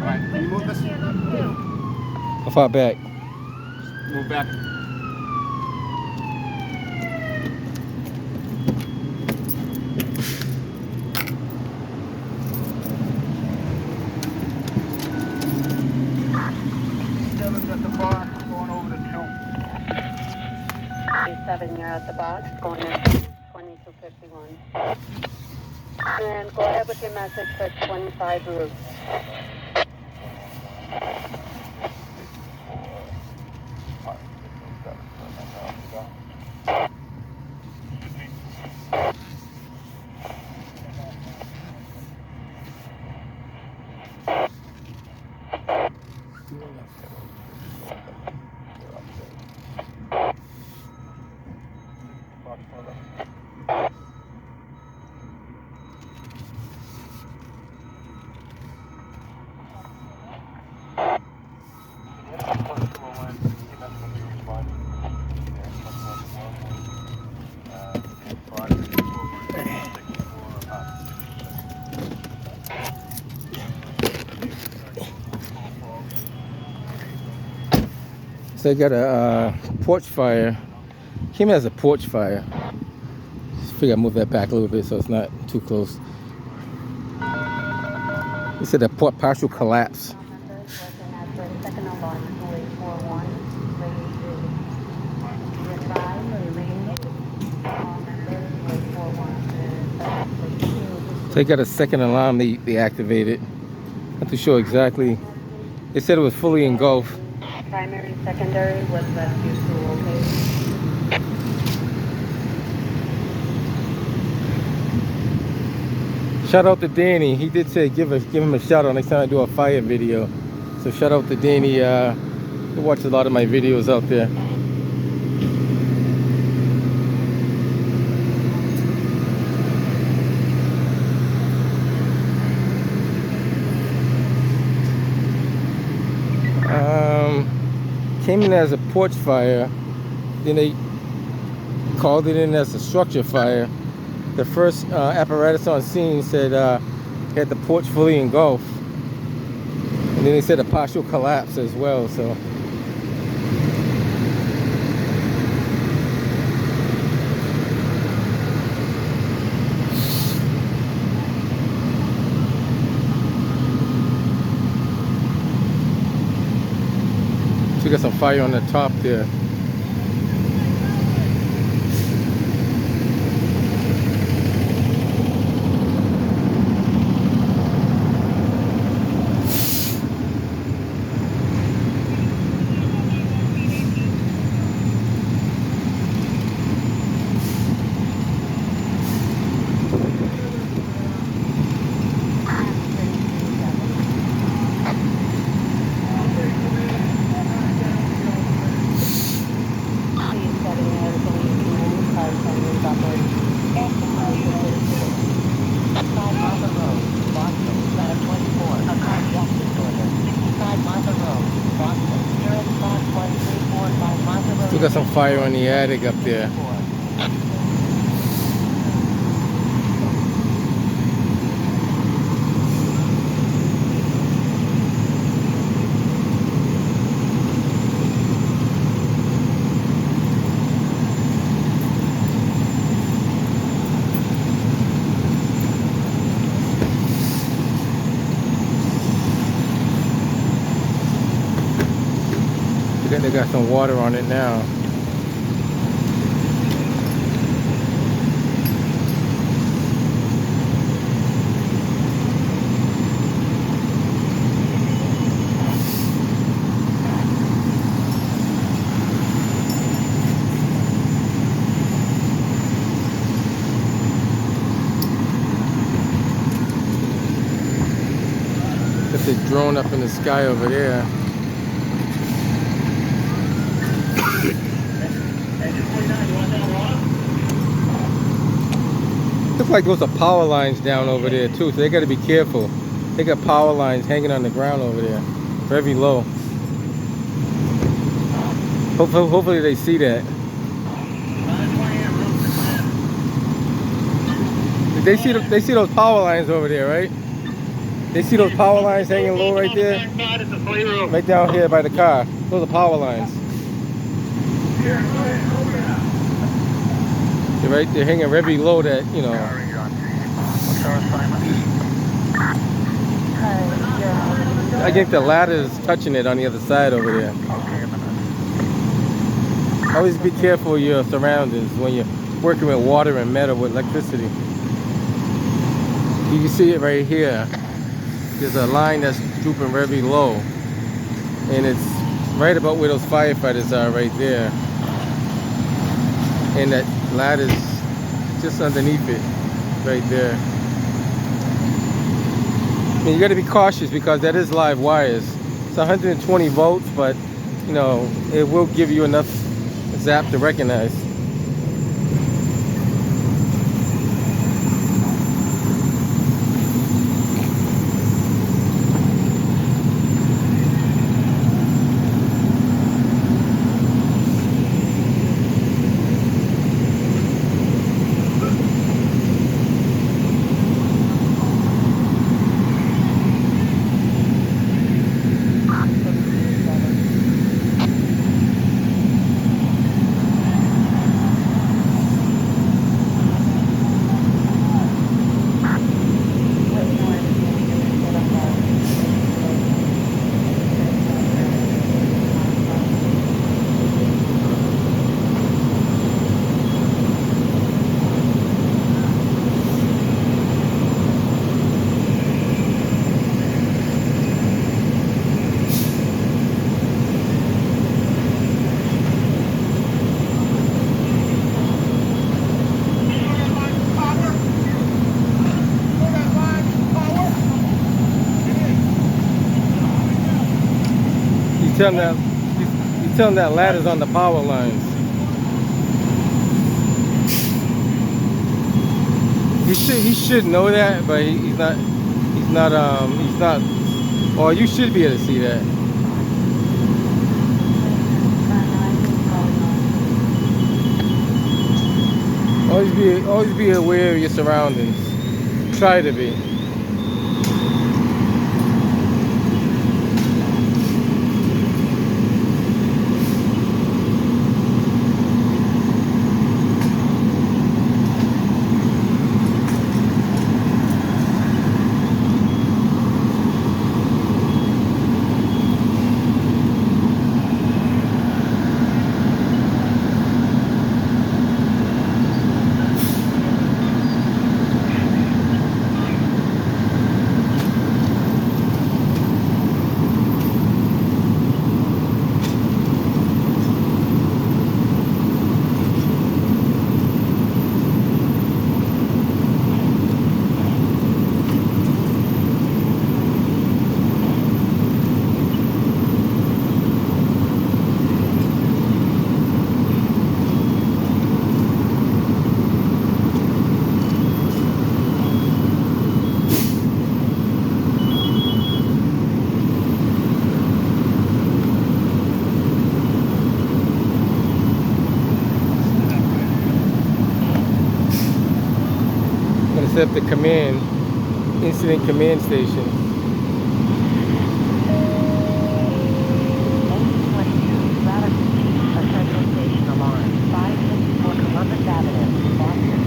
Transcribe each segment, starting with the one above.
Alright, can you move this? How far back? Move back. Seven's at the bar, going over to 7, you're at the box, going in 2251. And go ahead with your message for 25 routes. So they got a porch fire. Came as a porch fire. Just figure I'd move that back a little bit so it's not too close. They said a partial collapse. So they got a second alarm they activated. Not too sure exactly. They said it was fully engulfed. Primary, secondary was rescue crew, okay? Shout out to Danny. He did say give him a shout out next time I do a fire video. So shout out to Danny. He watches a lot of my videos out there. Came in as a porch fire, then they called it in as a structure fire. The first apparatus on scene said had the porch fully engulfed, and then they said a partial collapse as well. So we got some fire on the top there. Still got some fire on the attic up there. They got some water on it now. Got the drone up in the sky over there. Looks like those are power lines down over there too, so they got to be careful. They got power lines hanging on the ground over there, very low. Hopefully they see that. They see those power lines over there, right? They see those power lines hanging low right there? Right down here by the car. Those are power lines. They're hanging very low that, you know. I think the ladder is touching it on the other side over there. Always be careful of your surroundings when you're working with water and metal with electricity. You can see it right here. There's a line that's drooping very low. And it's right about where those firefighters are right there. And that ladder's just underneath it, right there. I mean, you got to be cautious because that is live wires. It's 120 volts, but you know, it will give you enough zap to recognize. You tell him that ladder's on the power lines. He should know that, but he's not, or you should be able to see that. Always be aware of your surroundings. Try to be. Set up the incident command station. 822 Radical Central Station alarm 554 Columbus Avenue, Boston.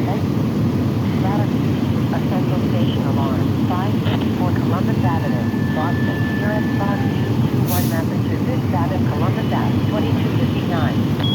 Radical Central Station alarm 554 Columbus Avenue, Boston. US 5221 Massachusetts Avenue, Columbus Ave, 2259.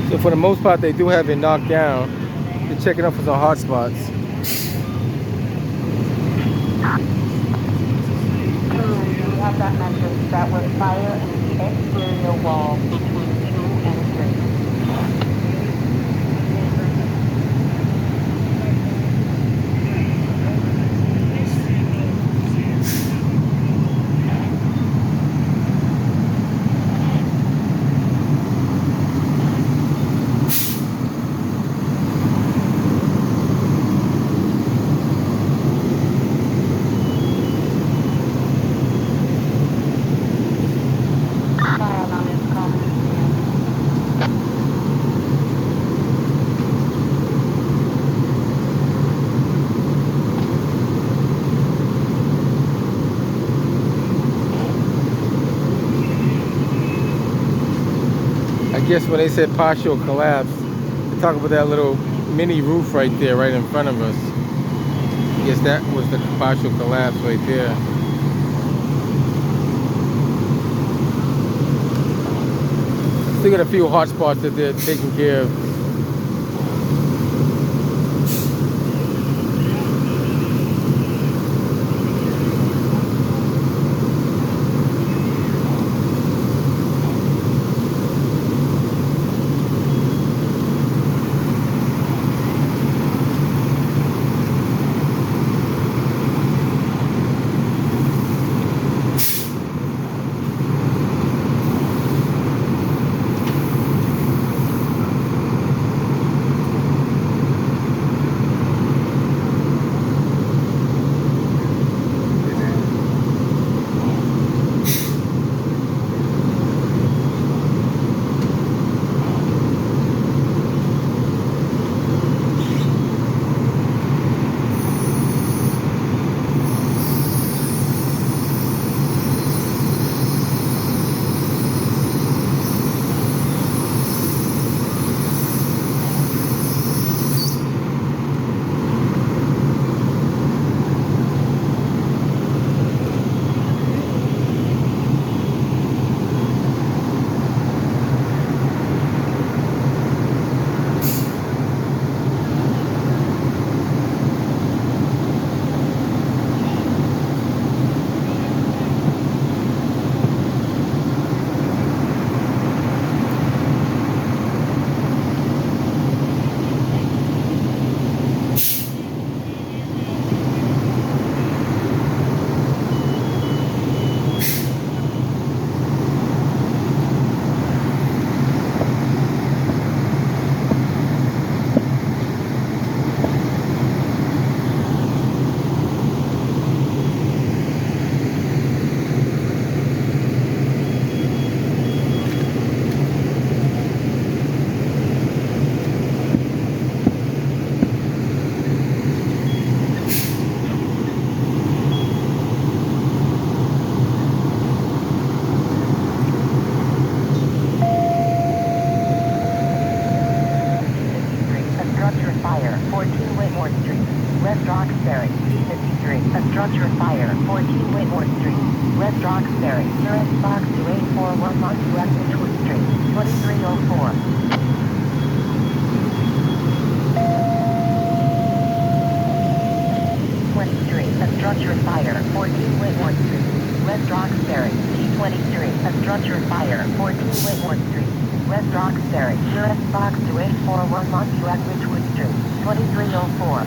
So for the most part, they do have it knocked down. They're checking up for some hot spots. You have that message. That was fire in the exterior wall between 2 and 3. guess when they said partial collapse, they talk about that little mini roof right there, right in front of us. I guess that was the partial collapse right there. Still got a few hot spots that they're taking care of. Whittemore Street, West Roxbury, P53, a structure fire, 14 Whittemore Street, West Roxbury, US Box 2841 West Ridgewood Street, 2304. 23, a structure fire, 14 Whittemore Street, West Roxbury, P23, a structure fire, 14 Whittemore Street, West Roxbury, US Box 2841 West Ridgewood Street, 2304.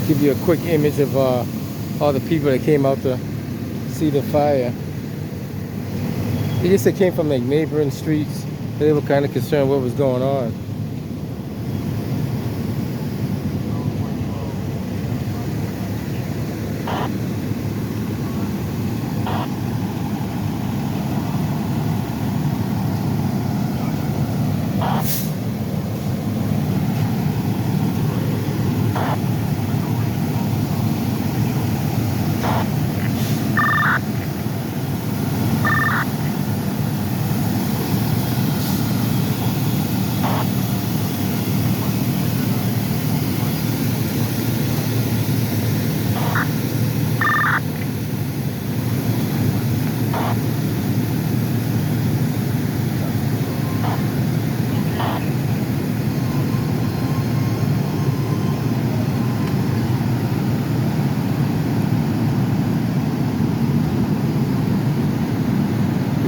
Give you a quick image of all the people that came out to see the fire. I guess they came from like neighboring streets. They were kind of concerned what was going on.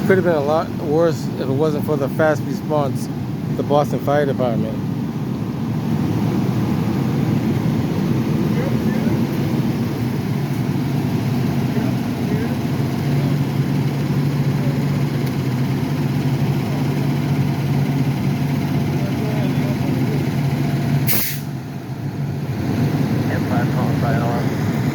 Could have been a lot worse if it wasn't for the fast response of the Boston Fire Department. Empire calling fire alarm.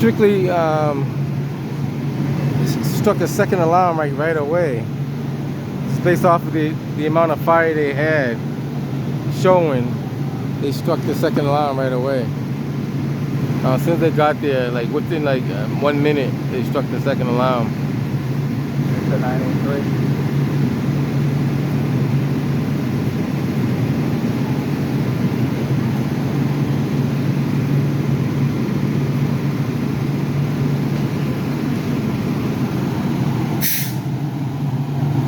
strictly struck a second alarm right away. It's based off of the amount of fire they had showing. They struck the second alarm right away. As soon as they got there, like within like 1 minute, they struck the second alarm. It's a 983.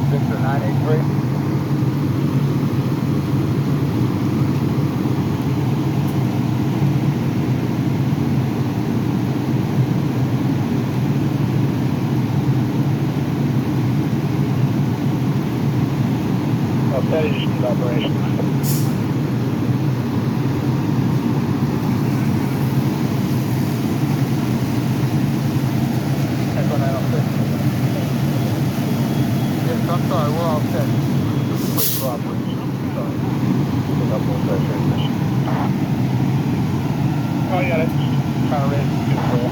Victor 983. Steady, just operation. That's what I don't think. Yes, I'm sorry, we're all set. Wait for operation. Sorry. Pick up one for transmission. Oh, yeah, that's kind of ready to control.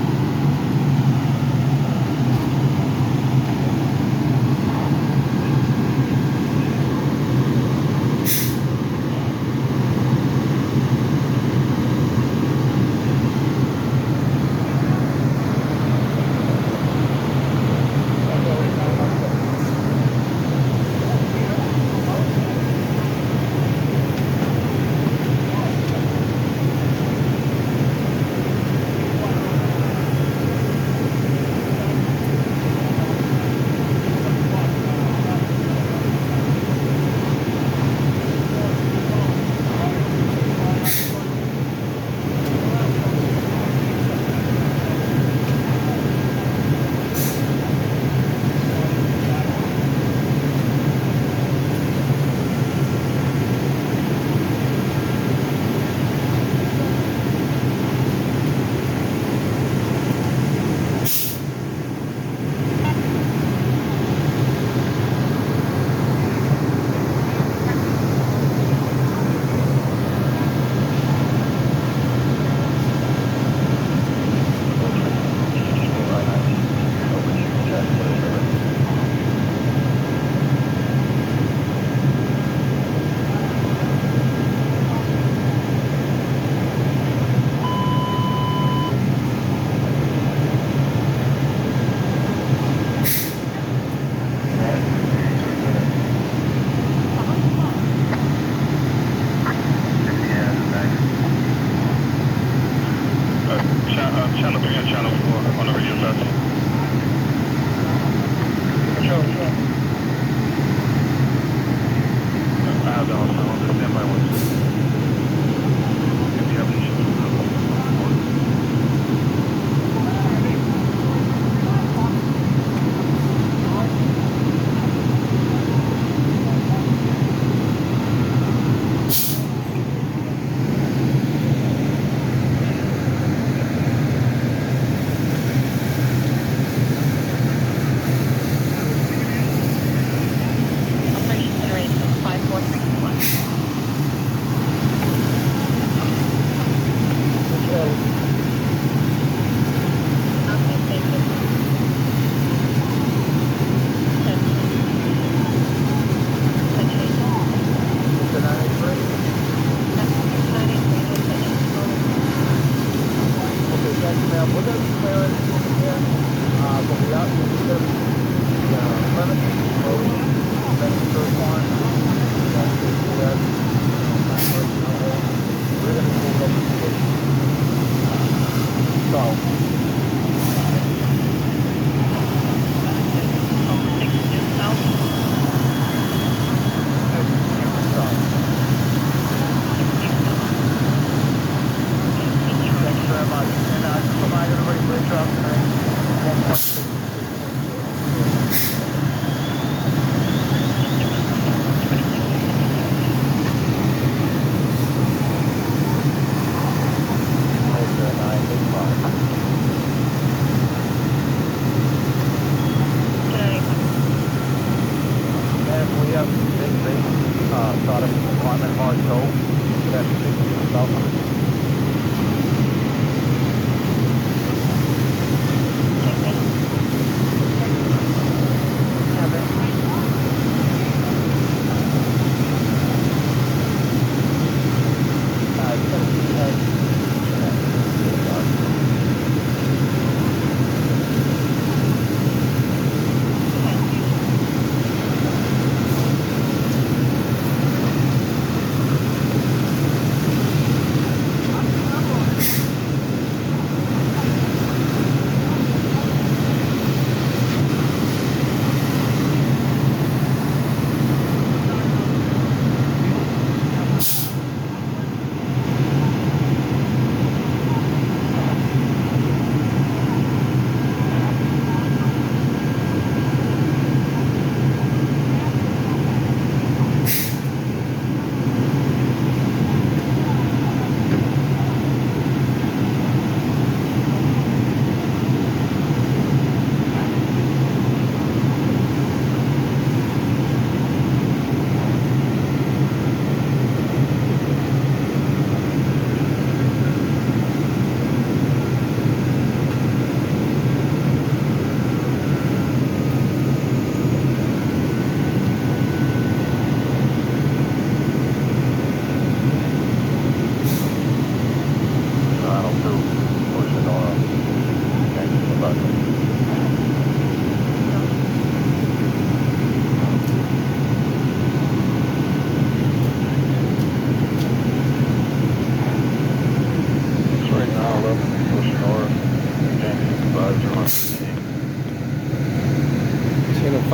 Channel 3 and Channel 4 on the radio side. Sure. I have the also on the standby one. If you have any issues with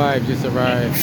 5 just arrived.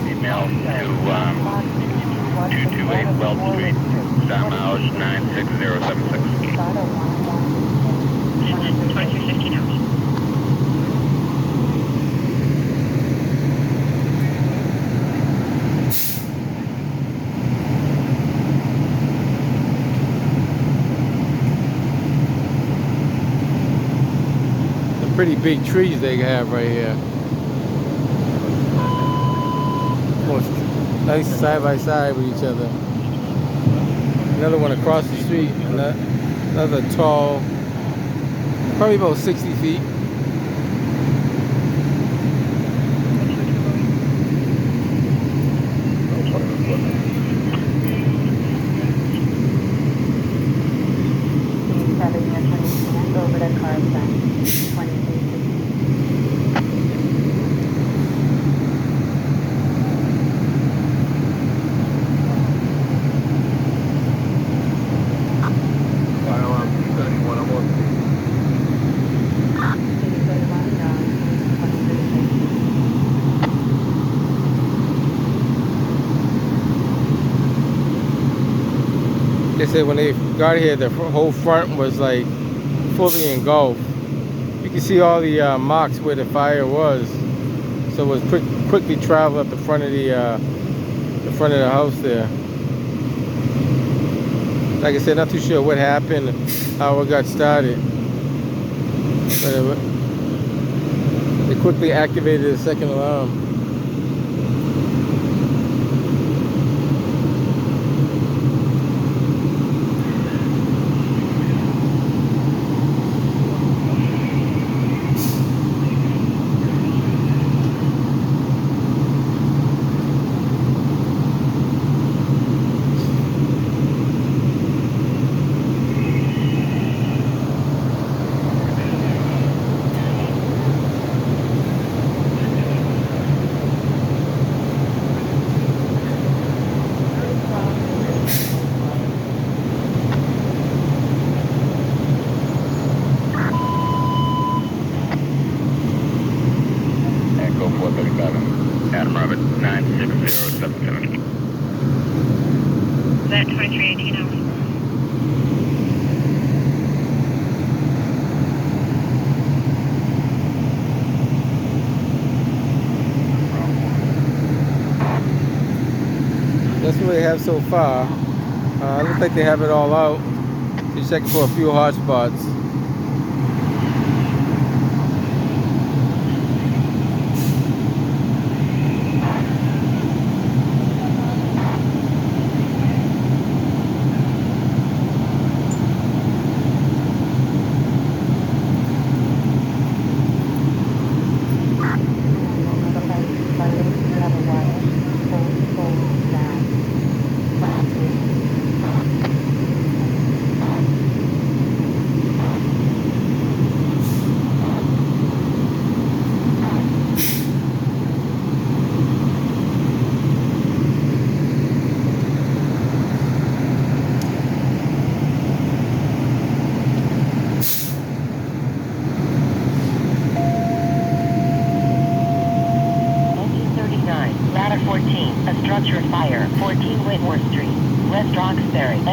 Email to 228 Weld Street, House 96076. 2315 hours. Some pretty big trees they have right here. Nice side by side with each other. Another one across the street. Another tall, probably about 60 feet. Over to Carson, 2315. They said when they got here, the whole front was like fully engulfed. You can see all the marks where the fire was, so it was quickly traveled up the front of the house there. Like I said, not too sure what happened, how it got started, but they quickly activated the second alarm. Adam Robert 96077. Is that 2318 hours? That's what they have so far. Looks like they have it all out. Just checking for a few hot spots.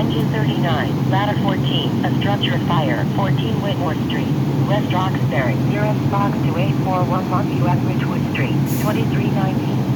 Engine 39, ladder 14, a structure fire, 14 Whittemore Street, West Roxbury. Nearest box to 8411 US Ridgewood Street, 2319.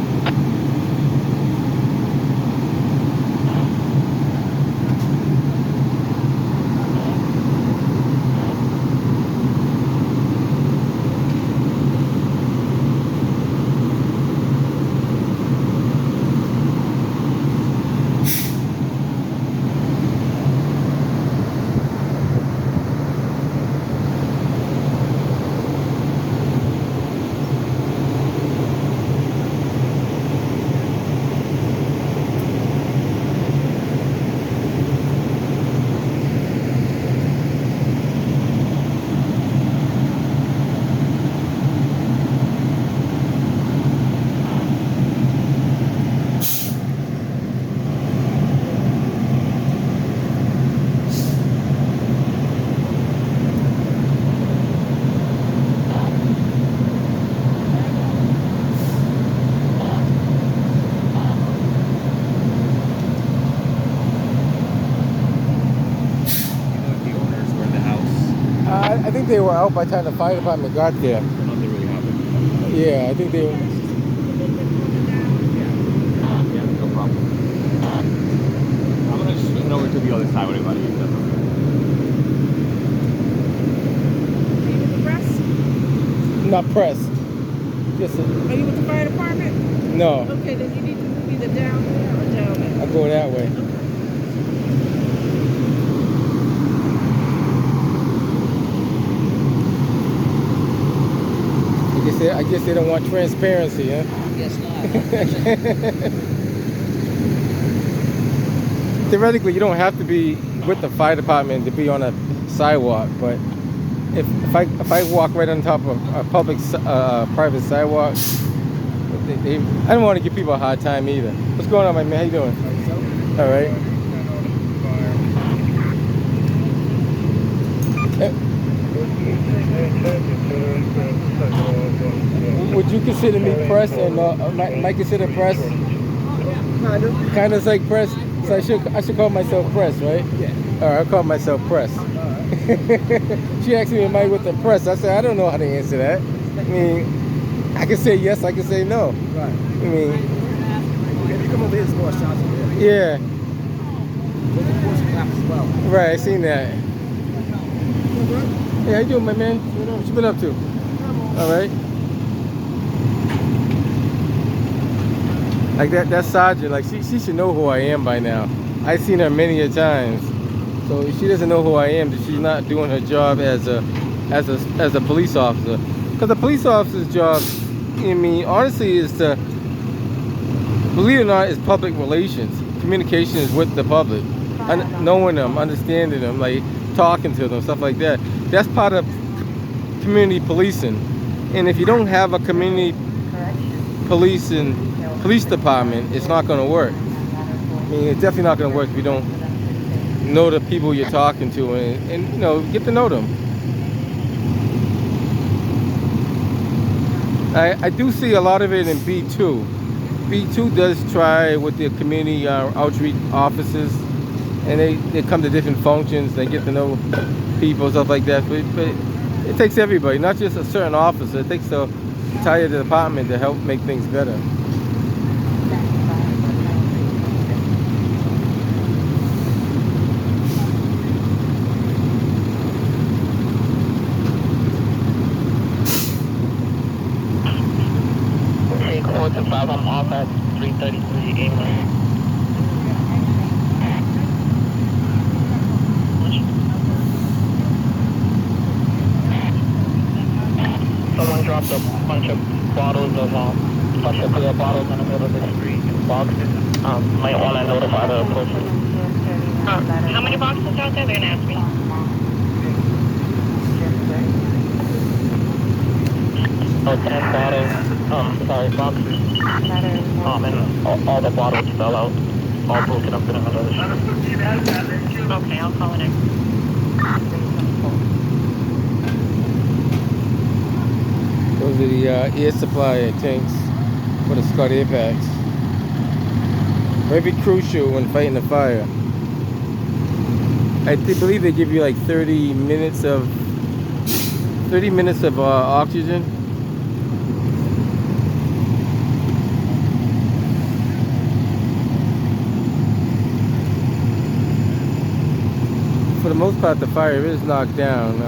I think they were out by the time the fire department got there. Nothing really happened. Yeah, I think they were. Yeah, no problem. I'm gonna just swing over to the other side with everybody. Are you with the press? Not pressed. Just Are you with the fire department? no. Okay, then you need to move either down there or down there. I go that way. I guess they don't want transparency, huh? Guess not. Theoretically, you don't have to be with the fire department to be on a sidewalk, but if I walk right on top of a private sidewalk, I don't want to give people a hard time either. What's going on, my man? How you doing? All right. Would you consider me press and might consider press? Kind of like press. So I should call myself press, right? Yeah. All right, I'll call myself press. She asked me, am I with the press? I said, I don't know how to answer that. I mean, I can say yes, I can say no. Right. I mean, If you come over here, it's more shots over there. yeah, There's a portion clap as well. right, I seen that. Hey, how you doing, my man? What you been up to? All right. Like that sergeant, like she should know who I am by now. I've seen her many a times. So if she doesn't know who I am, then she's not doing her job as a police officer. Because the police officer's job, I mean, honestly, is to, believe it or not, is public relations. Communication is with the public, knowing them, understanding them, like talking to them, stuff like that. That's part of community policing. And if you don't have a community police department, it's not going to work. I mean, it's definitely not going to work if you don't know the people you're talking to and you know, get to know them. I do see a lot of it in B2. B2 does try with their community outreach offices, and they come to different functions, they get to know people, stuff like that, but it takes everybody, not just a certain officer. It takes the entire department to help make things better. I'm off at 333 England. Someone dropped a bunch of clear bottles in the middle of the street in boxes. Might want to notify the person. How many boxes out there? They're gonna ask me. Oh, 10 bottles. Boxes. And all the bottles fell out. All broken up in the middle of the street. Okay, I'll call it in. Those are the air supply tanks for the Scott air packs. Very crucial when fighting the fire. I believe they give you like 30 minutes of oxygen. For the most part, the fire is knocked down.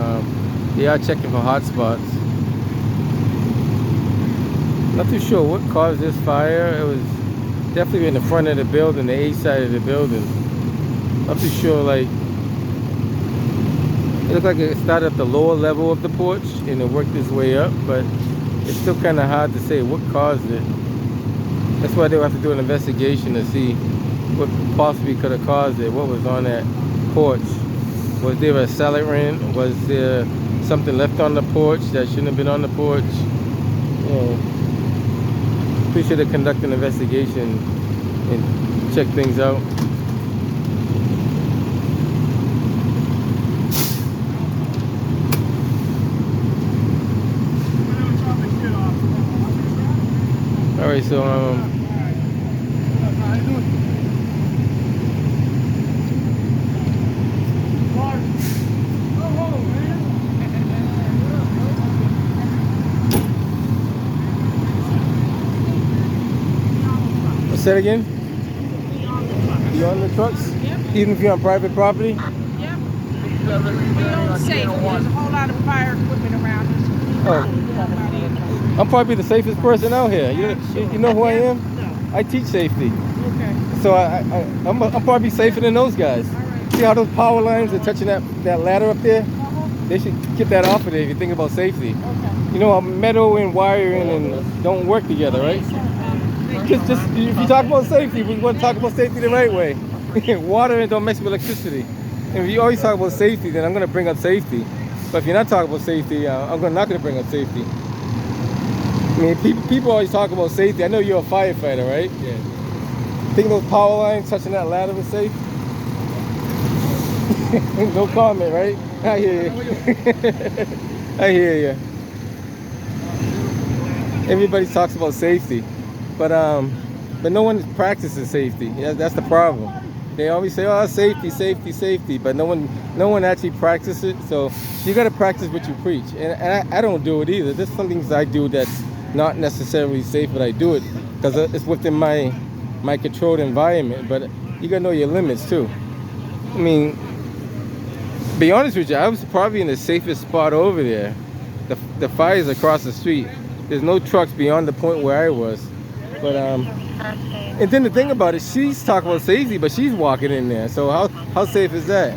They are checking for hot spots. Not too sure what caused this fire. It was definitely in the front of the building, the A side of the building. Not too sure, like, it looked like it started at the lower level of the porch and it worked its way up, but it's still kind of hard to say what caused it. That's why they'll have to do an investigation to see what possibly could have caused it, what was on that porch. Was there a accelerant? Was there something left on the porch that shouldn't have been on the porch? Pretty sure they conduct an investigation and check things out. All right, so what's that again? Beyond the trucks? Yep. Even if you're on private property? Yep. We own safe. There's a whole lot of fire equipment around us. Oh. I'm probably the safest person out here. You know who I am? No. I teach safety. Okay. So I'm probably safer than those guys. All right. See how those power lines are touching that ladder up there? They should get that off of there if you think about safety. Okay. You know, metal and wiring and don't work together, right? Just if you talk about safety, we want to talk about safety the right way. Water and don't mess with electricity. And if you always talk about safety, then I'm going to bring up safety. But if you're not talking about safety, I'm not going to bring up safety. I mean, people always talk about safety. I know you're a firefighter, right? Yeah. Think those power lines touching that ladder was safe? No comment, right? I hear you. I hear you. Everybody talks about safety, but no one practices safety. Yeah, that's the problem. They always say, "Oh, safety, safety, safety," but no one actually practices it. So you got to practice what you preach, and I don't do it either. There's some things I do that's not necessarily safe, but I do it because it's within my controlled environment. But you got to know your limits too. I mean, to be honest with you, I was probably in the safest spot over there. The fire's across the street. There's no trucks beyond the point where I was. But and then the thing about it, she's talking about safety, but she's walking in there. So how safe is that?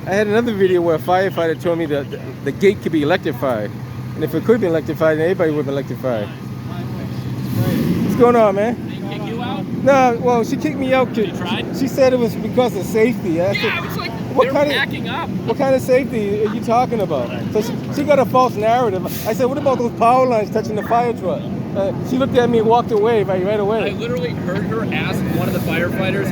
I had another video where a firefighter told me that the gate could be electrified. And if it could be electrified, then everybody would be electrified. What's going on, man? Did they kick you out? No, well, she kicked me out. You tried? She said it was because of safety. I said, Yeah, I was like, what they're kind of- backing up. what kind of safety are you talking about? So she got a false narrative. I said, what about those power lines touching the fire truck? She looked at me and walked away right I away. literally heard her ask one of the firefighters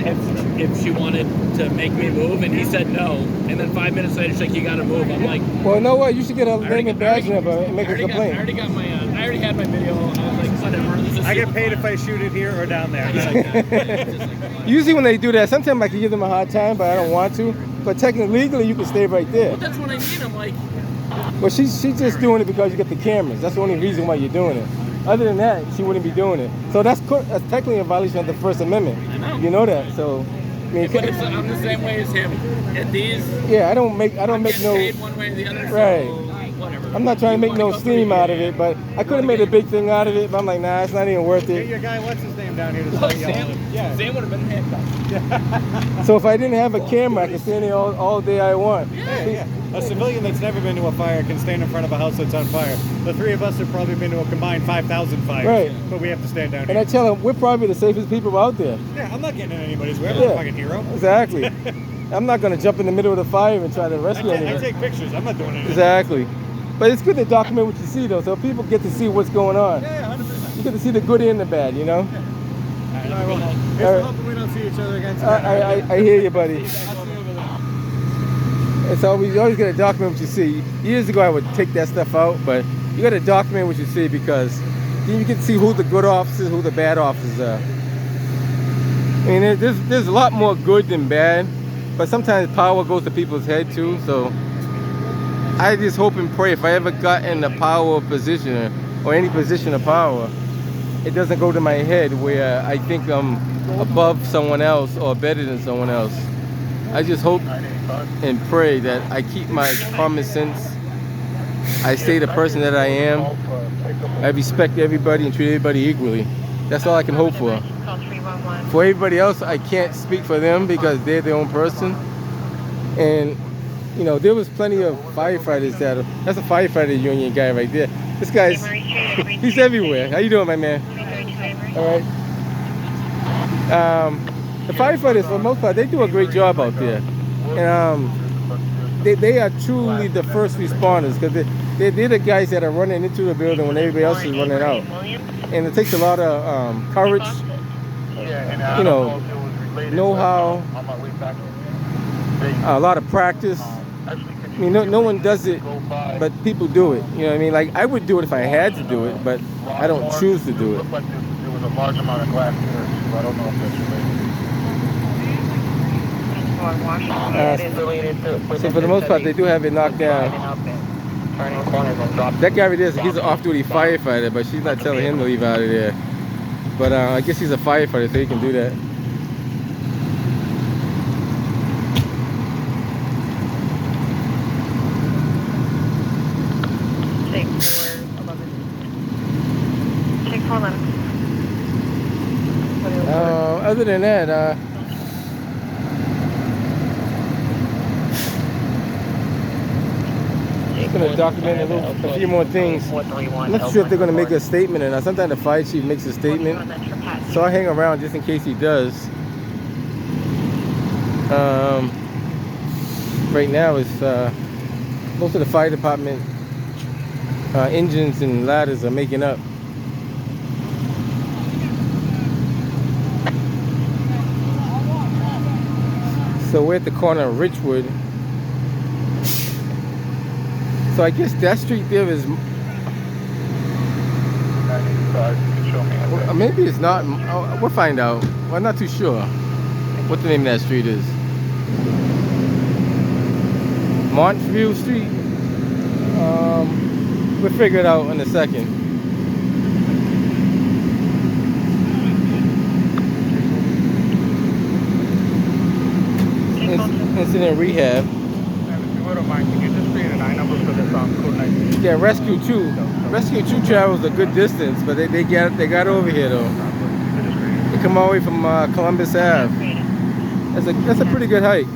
if she wanted to make me move, and he said no. And then 5 minutes later, she's like, "You gotta move." I'm like, Well, you know what? You should get a name and badge number and make a I complaint. already got my. I already had my video. I was like, whatever. This is I get paid if I shoot it here or down there. Usually when they do that, sometimes I can give them a hard time, but I don't want to. But technically, legally, you can stay right there. Well, that's what I mean. I'm like, But she's just doing it because you get the cameras. That's the only reason why you're doing it. Other than that, she wouldn't be doing it. So that's technically a violation of the First Amendment. I know. You know that. So, I mean, but I'm the same way as him. And these, yeah, I don't make I'm no. paid one way or the other. Right. So whatever. I'm not trying to make no steam out of it, but I could have made a big thing out of it. But I'm like, nah, it's not even worth Get it. your guy, what's his name down here to Look, start yelling. Yeah. Sam would have been handcuffed. So if I didn't have a camera, I could stand there all day I want. Yeah. A civilian that's never been to a fire can stand in front of a house that's on fire. The three of us have probably been to a combined 5,000 fires. Right. But we have to stand down And here. I tell them, we're probably the safest people out there. Yeah, I'm not getting in anybody's way. I'm not a fucking hero. Exactly. I'm not going to jump in the middle of the fire and try to rescue I anyone. take pictures. I'm not doing anything. Exactly. But it's good to document what you see, though, so people get to see what's going on. Yeah, 100%. You get to see the good and the bad, you know? All right, well, here's All right. to hoping we don't see each other again. I hear you, buddy. And so you always got to document what you see. Years ago, I would take that stuff out, but you got to document what you see because then you can see who the good officers, who the bad officers are. I mean, there's a lot more good than bad, but sometimes power goes to people's head too. So I just hope and pray if I ever got in a power position or any position of power, it doesn't go to my head where I think I'm above someone else or better than someone else. I just hope and pray that I keep my common sense. I stay the person that I am. I respect everybody and treat everybody equally. That's all I can hope for. For everybody else, I can't speak for them because they're their own person. And you know, there was plenty of firefighters that's a firefighter union guy right there. This guy's, he's everywhere. How you doing, my man? All right. The firefighters, for the most part, they do a great job out there. And they are truly the first responders because they're the guys that are running into the building when everybody else is running out. And it takes a lot of courage, you know-how, a lot of practice. I mean, no one does it, but people do it. You know what I mean? Like, I would do it if I had to do it, but I don't choose to do it. There was a large amount of glass here, so I don't know if that's related. So for the most part, they do have it knocked down. That guy right there, he's an off-duty firefighter, but she's not telling him to leave out of there. But I guess he's a firefighter, so he can do that. Other than that, I'm going to document a few more things. I'm not sure if they're going to make a statement or not. Sometimes the fire chief makes a statement, so I hang around just in case he does. Right now, it's most of the fire department engines and ladders are making up. So we're at the corner of Richwood. So I guess that street there is, maybe it's not, we'll find out. Well, I'm not too sure what the name of that street is. Montview Street? We'll figure it out in a second. Incident rehab. Yeah, Rescue 2. Rescue 2 travels a good distance, but they got over here though. They come all the way from Columbus Ave. That's a pretty good hike.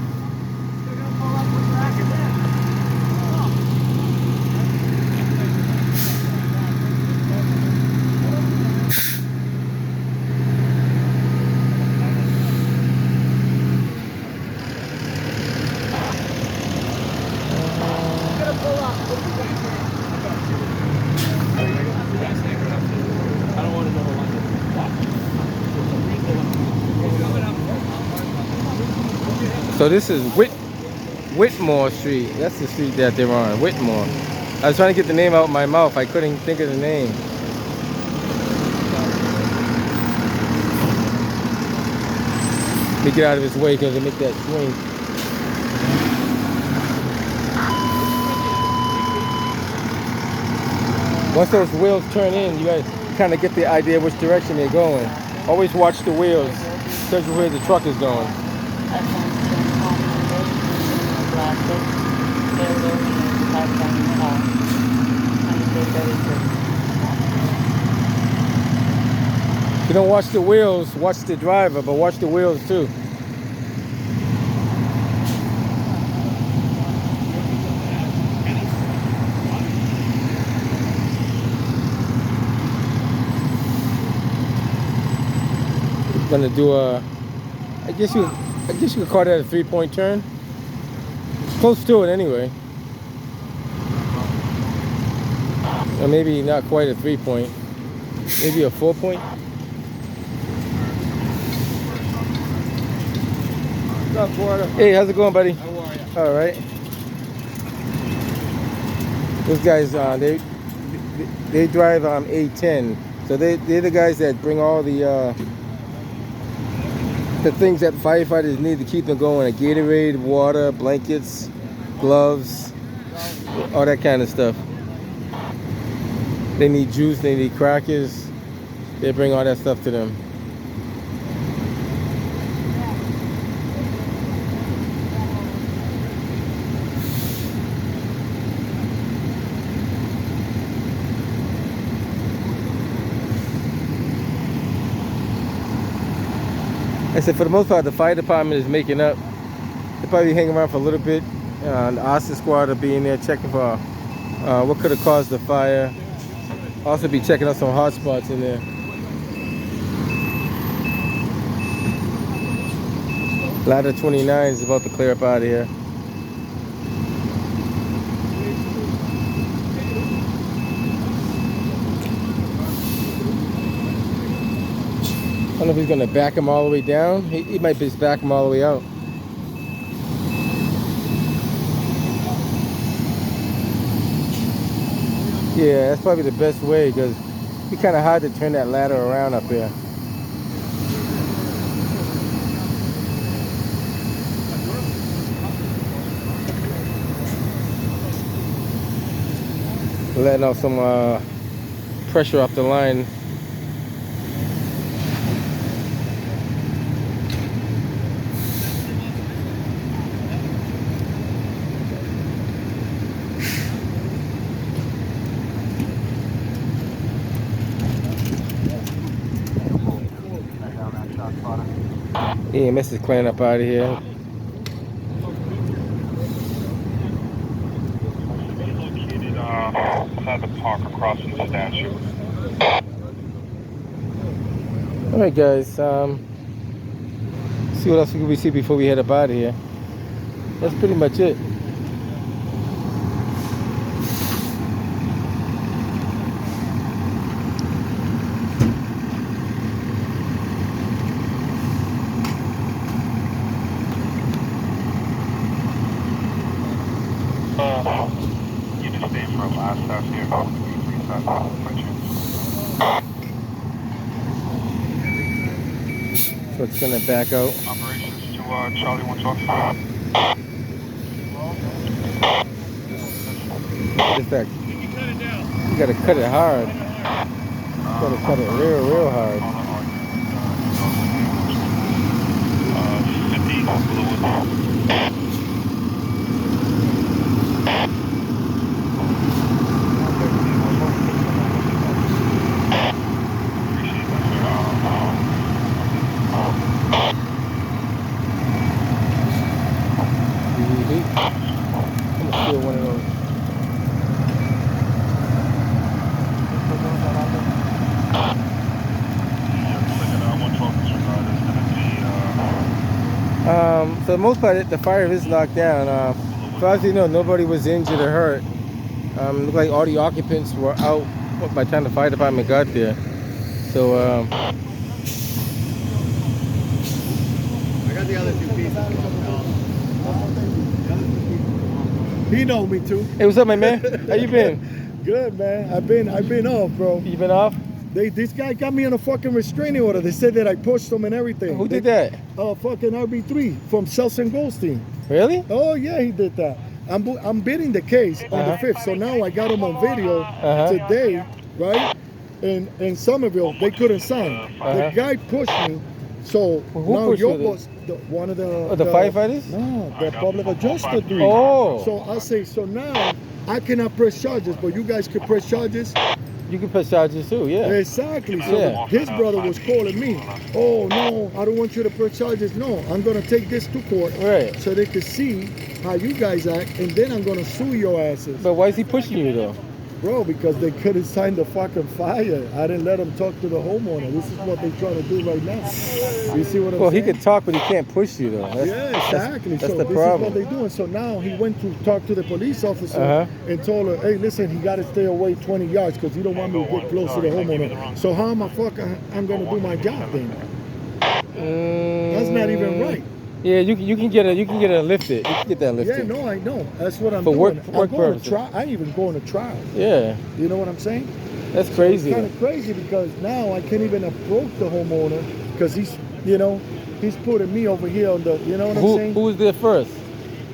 So this is Whittemore Street. That's the street that they're on, Whittemore. I was trying to get the name out of my mouth. I couldn't think of the name. Let me get out of his way because they make that swing. Once those wheels turn in, you guys kind of get the idea which direction they're going. Always watch the wheels. Tells you where the truck is going. If you don't watch the wheels, watch the driver, but watch the wheels too. Gonna do a, I guess you could call that a 3-point turn. Close to it anyway. Or maybe not quite a 3-point. Maybe a 4-point. What's up, Porter? Hey, how's it going, buddy? How are you? All right. Those guys, they drive A10, so they're the guys that bring all the The things that firefighters need to keep them going are Gatorade, water, blankets, gloves, all that kind of stuff. They need juice, they need crackers. They bring all that stuff to them. I said for the most part, the fire department is making up. They'll probably hang around for a little bit. The Austin squad will be in there checking for what could have caused the fire. Also be checking out some hot spots in there. Ladder 29 is about to clear up out of here. I don't know if he's gonna back him all the way down. He might just back him all the way out. Yeah, that's probably the best way because it's kind of hard to turn that ladder around up there. Letting off some pressure off the line. EMS is clearing up out of here. Located outside the park across from the statue. All right, guys. See what else we see before we head up out of here. That's pretty much it. You just stay for a last stop here. So it's gonna back out. Operations to Charlie 112. Just that. You gotta cut it hard. You gotta cut it real hard. 50 One of those. For the most part, the fire is locked down. As far as you know, nobody was injured or hurt. Looked like all the occupants were out by the time the fire department got there. So, I got the other two pieces. He know me too. hey, what's up, my man? How you been? Good, man. I've been off, bro. You been off? This guy got me on a fucking restraining order. They said that I pushed him and everything. Who did that? Fucking RB3 from Selson Goldstein. Really? Oh yeah, he did that. I'm bidding the case on the 5th, so now I got him on video today, right? In Somerville, they couldn't sign. The guy pushed me, so Who now pushed your you? boss, one of the firefighters? No, the public adjuster dude. Oh. So I say, so now I cannot press charges, but you guys can press charges. You can press charges too, yeah. Exactly. So Yeah. his brother was calling me. Oh no, I don't want you to press charges. No, I'm gonna take this to court, Right. so they can see how you guys act, and then I'm gonna sue your asses, But why is he pushing you though? bro. Because they couldn't sign the fucking fire. I didn't let them talk to the homeowner. This is what they're trying to do right now. You see what I'm Well, saying? he could talk, but he can't push you though. Yeah, exactly. That's so the this problem. is what they're doing. So now he went to talk to the police officer and told her, hey, listen, he got to stay away 20 yards because he don't want me to get close to the homeowner. So how am I I'm going to do my job then? That's not even right. Yeah, you can get it lifted. You can get that lifted. Yeah, no, I know. That's what I'm For doing. work I'm going purposes. to try. I ain't even going to trial. Yeah, You know what I'm saying? that's crazy. It's kind of crazy because now I can't even approach the homeowner because he's, you know, he's putting me over here on the, you know what I'm Who saying? was there first?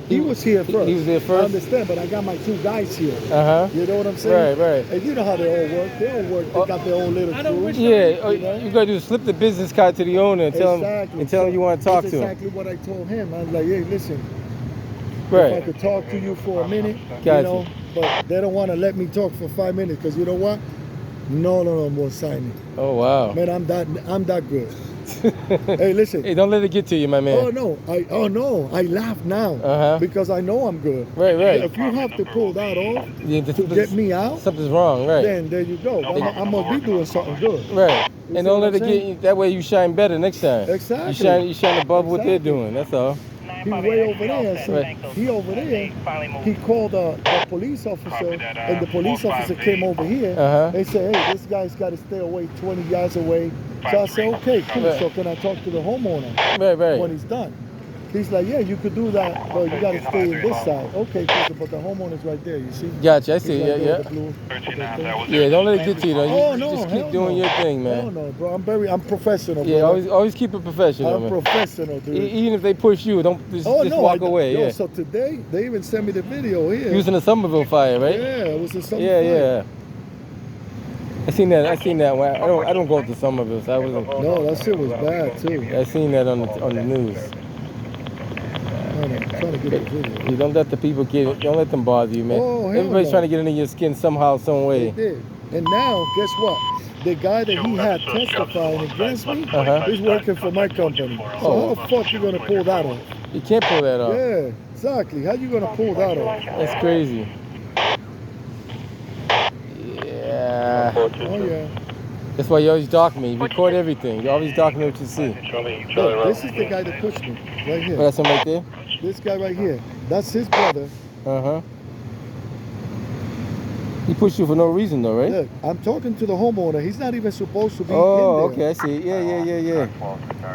He was here first. He was there I first. understand, but I got my 2 guys here. Uh-huh. You know what I'm saying? Right. And you know how they all work. They all work. They got their own little crew. Yeah, You know? you gotta do slip the business card to the owner and tell him you want to talk that's to him. exactly what I told him. I was like, hey, listen, if I Right. could talk to you for a minute, Gotcha. you know, but they don't want to let me talk for 5 minutes because you know what? No more signing. Oh wow. Man, I'm that good. Hey, listen. Hey, don't let it get to you, my man. Oh no, I laugh now because I know I'm good. Right. If you have to pull that off Yeah, to get me out, something's wrong, right? then there you go. I must be doing something good. Right. You And see don't what let it I'm get saying? you. That way you shine better next time. Exactly. You shine above what they're Exactly. doing. That's all. He way over there. So Right. he over there. He called the police officer, and the police officer came over here. They said, hey, this guy's got to stay away 20 yards away. So I said, okay, cool. Right. So can I talk to the homeowner Right. when he's done? He's like, yeah, you could do that, but you got to stay in this side. Okay, but the homeowner's right there, you see? Gotcha. I He's see. right there Yeah. with the blue thing. Yeah. Don't let it get to you though. Oh, You no, just keep hell doing no. your thing, man. Hell no, bro. I'm professional. Yeah. brother. Always keep it professional, I'm man. professional, dude. Even if they push you, don't just walk away. Yo, Yeah. so today they even sent me the video here. You was in the Somerville fire, right? Yeah, it was in some Yeah. I seen that. One. I don't go to Somerville. So I wasn't. No, that shit was bad too. I seen that on the news. I'm trying to get the video. You don't let the people get it. Don't let them bother you, man. Oh, hell Everybody's no. trying to get under your skin somehow, some They way. did. And now, guess what? The guy that he had testifying against me is working for my company. So how the fuck you gonna pull that off? You can't pull that off. Yeah, exactly. How you gonna pull that off? That's crazy. Yeah. Oh yeah. That's why you always document. You record everything. You always document what you see. Look, this is the guy that pushed me right Oh, here. that's him right there? This guy right here. That's his brother. He pushed you for no reason though, right? Look, I'm talking to the homeowner. He's not even supposed to be Oh, in there. okay, I see. Yeah.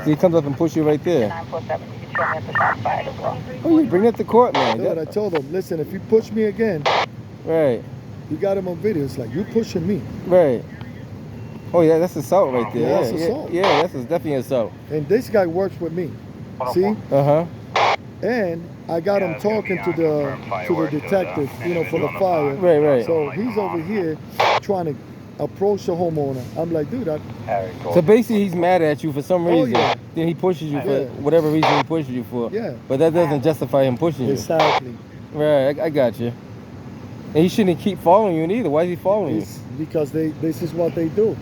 So he comes up and pushes you right there. 947, you can show me at the shop side as well. Oh, you bring that to court, man. Dude, I told him, listen, if you push me again, Right. you got him on video. It's like, you pushing me. Right. Oh yeah, that's assault right there. Yeah, that's assault. Yeah, that's definitely assault. And this guy works with me. See? And I got him talking to the detective, you know, for the fire. Right. So he's over here trying to approach the homeowner. I'm like, dude, So basically, he's mad at you for some Oh, reason. yeah. Then he pushes you for Yeah. whatever reason he pushes you for. Yeah. But that doesn't justify him pushing you. exactly. Right, I got you. And he shouldn't keep following you either. Why is he following you? It's because this is what they do.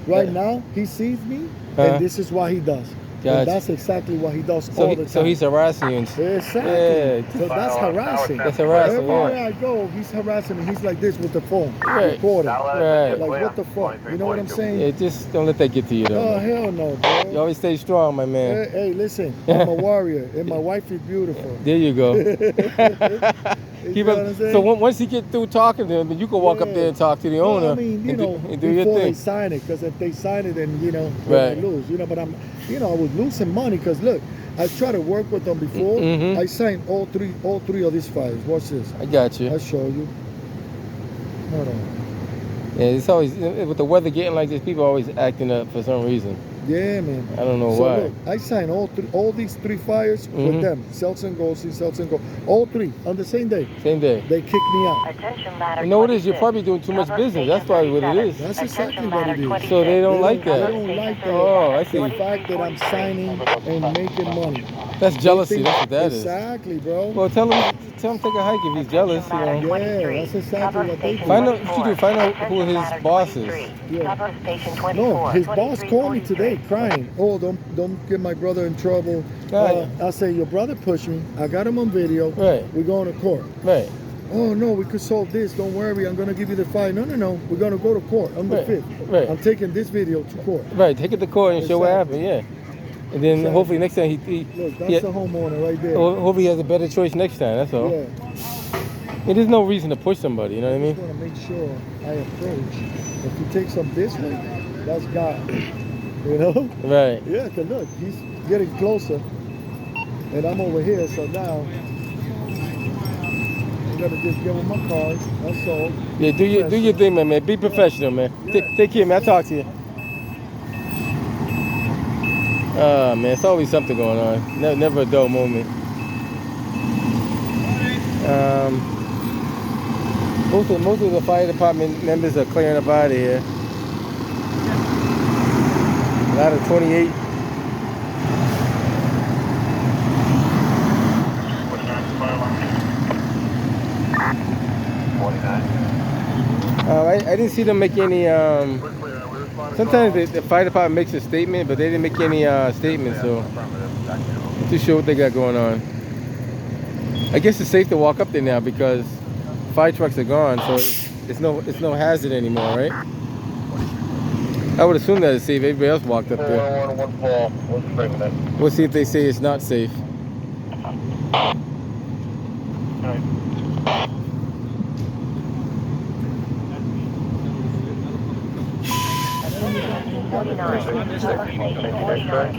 Right now, he sees me, and this is what he does. Gotcha. And that's exactly what he does all the time. So he's harassing you. Exactly. Yeah. So that's harassing. That's harassing, Everywhere yeah. I go, he's harassing me. He's like this with the phone, Right. recording. Right. Like, what the fuck? You know what I'm saying? Yeah, just don't let that get to you, though. Oh, hell no, bro. You always stay strong, my man. Hey, listen, I'm a warrior, and my wife is beautiful. There you go. You know what I'm saying? So once you get through talking to him, then you can walk up there and talk to the owner. Well, I mean, you know, and do your before they thing. sign it, because if they sign it, then, you know, Right. I lose. You know, but I was losing money, because look, I tried to work with them before. Mhm. I signed all three of these files. Watch this. I got you. I'll show you. Hold on. Yeah, it's always, with the weather getting like this, people are always acting up for some reason. Yeah, man. I don't know So why. look, I signed all these 3 fires Mhm. with them. Celts and Gold, all 3 on the same day. Same day. They kicked me out. Attention ladder You know what it is? You're 26. probably doing too much business. That's probably what it is. That's exactly Attention what it ladder is. 26. So they don't like They that. don't like that. Oh, I see. The fact that I'm signing and making money. That's jealousy. They think- That's what that is. Exactly, bro. Well, tell him take a hike if he's jealous. You know. Yeah, that's exactly what they do. Find out what you do. Find out who his boss is. Yeah. Cover station 24. No, his boss called me 23, today crying. Oh, don't get my brother in trouble. Right. I say, your brother pushed me. I got him on video. Right. We're going to court. Right. Oh, no, we could solve this. Don't worry. I'm going to give you the fine. No. We're going to go to court on the Right. 5th. Right. I'm taking this video to court. Right. Take it to court and show what Exactly. happened. Yeah. And then Exactly. hopefully next time Look, that's the homeowner right there. hopefully he has a better choice next time. That's all. Yeah. And there's no reason to push somebody. You know what I I mean? just want to make sure I approach. If he takes them this way, that's God. You know? Right. Yeah, because look, he's getting closer. And I'm over here, so now I'm going to just give him my card. That's all. Yeah. Do your thing, man. Be professional, man. Yeah. Take care, man. I'll talk to you. Man, it's always something going on. Never a dull moment. Most of the fire department members are clearing up out of here. A lot of 28. I didn't see them make any. Sometimes the fire department makes a statement, but they didn't make any statement, so I'm too sure what they got going on. I guess it's safe to walk up there now because fire trucks are gone, so it's no hazard anymore, right? I would assume that it's safe. Everybody else walked up there. We'll see if they say it's not safe.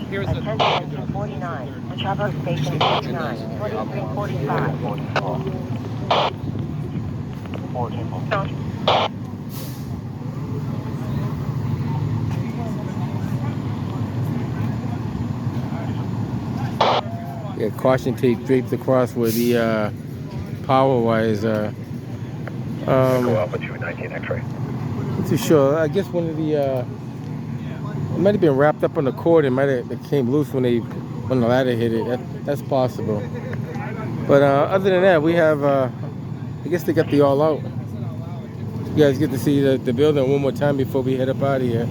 Here's the 49. Traverse Station 49. 2345. Yeah, caution tape draped across where the power wires are. I'm too sure. I guess one of the it might have been wrapped up on the cord. It came loose when the ladder hit it. That's possible. But other than that, we have. I guess they got the all out. You guys get to see the building one more time before we head up out of here.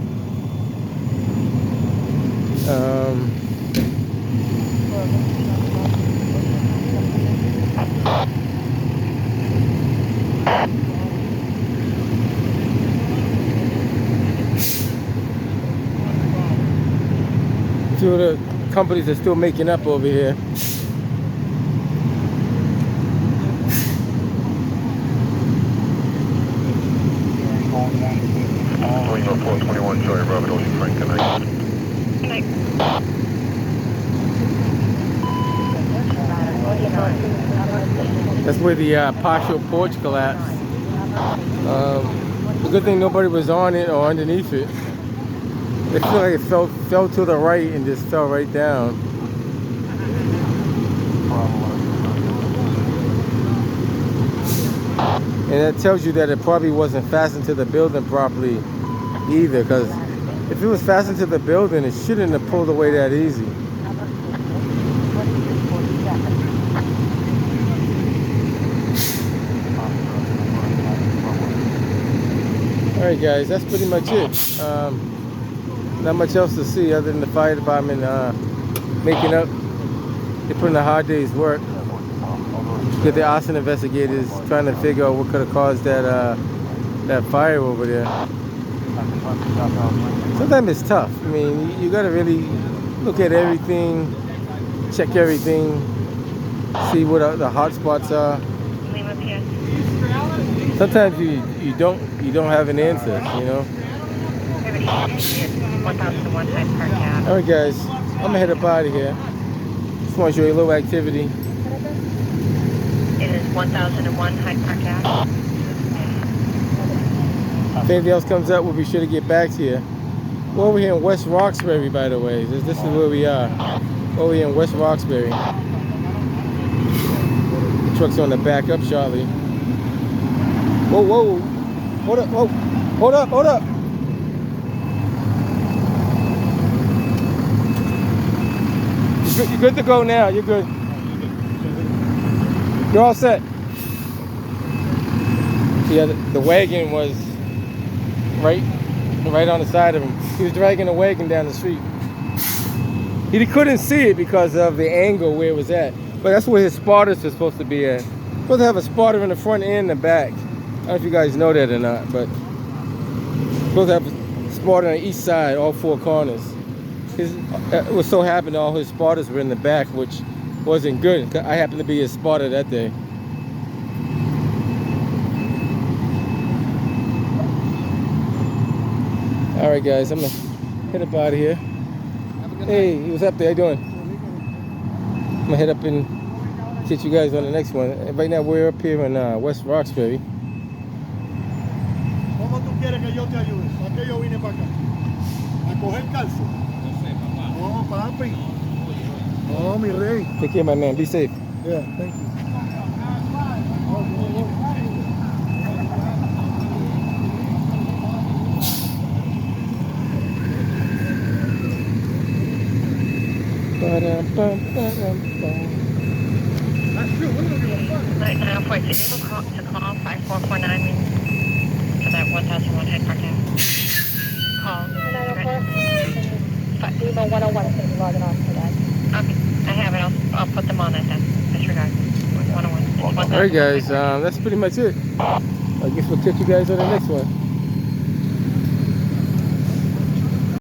Two of the companies are still making up over here. That's where the partial porch collapsed. The good thing nobody was on it or underneath it. It felt like it fell to the right and just fell right down. And that tells you that it probably wasn't fastened to the building properly either, because if it was fastened to the building, it shouldn't have pulled away that easy. Alright guys, that's pretty much it. Not much else to see other than the fire department making up. They're putting a hard day's work. Get the arson investigators trying to figure out what could have caused that fire over there. Sometimes it's tough. I mean, you gotta really look at everything, check everything, see what the hot spots are. Sometimes you don't have an answer, you know. Alright guys, I'm gonna head up out of here. Just want to show you a little activity. It is 1001 Hyde Park Ave. If anything else comes up, we'll be sure to get back to you. We're over here in West Roxbury, by the way. This is where we are. Over here in West Roxbury. The truck's on the back up shortly. Whoa, whoa. Hold up, whoa. Hold up, hold up. You're good to go now. You're good. You're all set. Yeah, the wagon was right on the side of him. He was dragging the wagon down the street. He couldn't see it because of the angle where it was at. But that's where his spotters are supposed to be at. Supposed to have a spotter in the front and the back. I don't know if you guys know that or not, but supposed to have a spotter on each side, all four corners. It was so happened all his spotters were in the back, which wasn't good. I happened to be his spotter that day. All right, guys, I'm gonna head up out of here. Hey, what's up there? How you doing? I'm gonna head up and catch you guys on the next one. Right now, we're up here in West Roxbury. ¿Cómo tú quieres que yo te ayude? ¿Para qué yo vine para acá? ¿A coger calcio? No sé, papá. No, papi. No, mi rey. Take care, my man. Be safe. Yeah, thank you. Right now, for able to call 5449 for that 1001 head cartel. Call. Lima 101 is going to be logging on for that. Okay, I have it. I'll put them on that then. Disregard. 101. All right, guys. That's pretty much it. I guess we'll catch you guys on the next one.